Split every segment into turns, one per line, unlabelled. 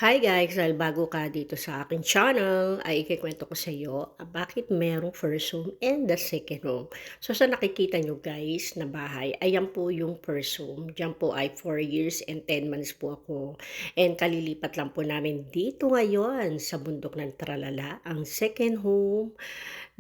Hi guys! Dahil bago ka dito sa aking channel, ay ikikwento ko sa iyo bakit merong first home and the second home. So sa nakikita nyo guys na bahay, ayan po yung first home. Diyan po ay 4 years and 10 months po ako. And kalilipat lang po namin dito ngayon sa bundok ng Tralala, ang second home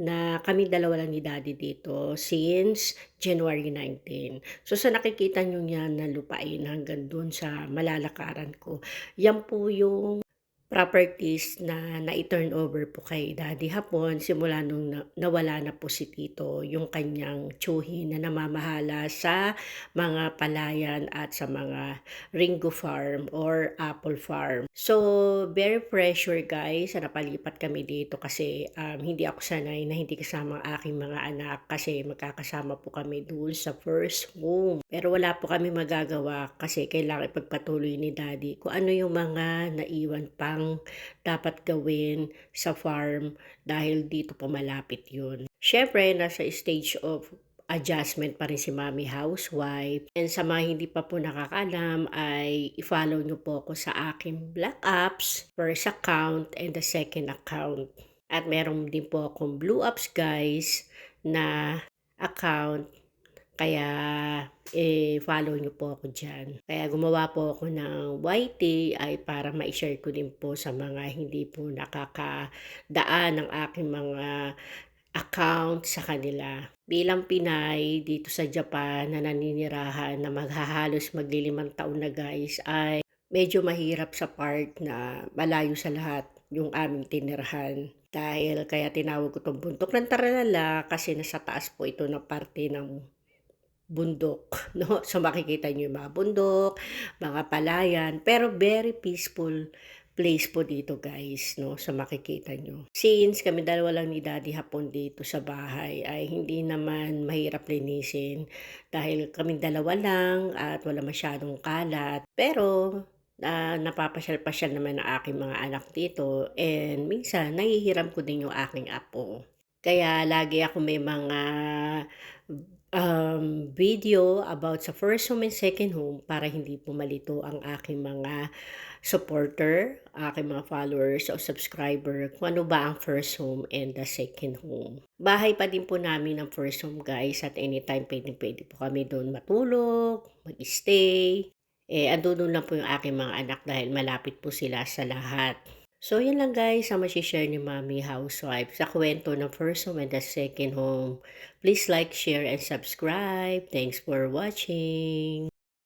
na kami dalawa lang ni Daddy dito since January 19. So sa nakikita nyo yan na lupain hanggang dun sa malalakaran ko, yan po yung properties na nai-turn over po kay Daddy hapon simula nung nawala na po si Tito, yung kanyang tiyuhin na namamahala sa mga palayan at sa mga Ringo Farm or Apple Farm. So, very pressure guys na napalipat kami dito kasi hindi ako sanay na hindi kasama ang aking mga anak kasi magkakasama po kami dun sa first home. Pero wala po kami magagawa kasi kailangan ipagpatuloy ni Daddy kung ano yung mga naiwan pang dapat gawin sa farm dahil dito po malapit yun. Siyempre, nasa stage of adjustment pa rin si Mommy housewife. And sa mga hindi pa po nakakaalam ay i-follow nyo po ako sa aking Black Apps, first account and the second account. At meron din po akong Blue Apps guys na account kaya, follow niyo po ako diyan. Kaya gumawa po ako ng YT ay para mai-share ko din po sa mga hindi po nakakadaan ng aking mga account sa kanila. Bilang Pinay dito sa Japan na naninirahan na maghahalos maglilimang taon na guys, ay medyo mahirap sa part na malayo sa lahat yung aming tinirahan. Dahil kaya tinawag ko 'tong bundok ng Taralala kasi nasa taas po ito na parte ng bundok, no? So makikita niyo yung mga bundok, mga palayan, pero very peaceful place po dito guys, no? So makikita niyo. Since kami dalawa lang ni Daddy hapon dito sa bahay ay hindi naman mahirap linisin dahil kami dalawa lang at wala masyadong kalat. Pero napapasyal-pasyal naman ang aking mga anak dito and minsan nahihiram ko din yung aking apo. Kaya lagi ako may mga video about sa first home and second home para hindi po malito ang aking mga supporter, aking mga followers o subscriber kung ano ba ang first home and the second home. Bahay pa din po namin ang first home guys at anytime pwede po kami doon matulog, mag-stay. Andun lang po yung aking mga anak dahil malapit po sila sa lahat. So, yun lang guys ang share ni Mommy Housewife sa kwento ng first home and the second home. Please like, share, and subscribe. Thanks for watching.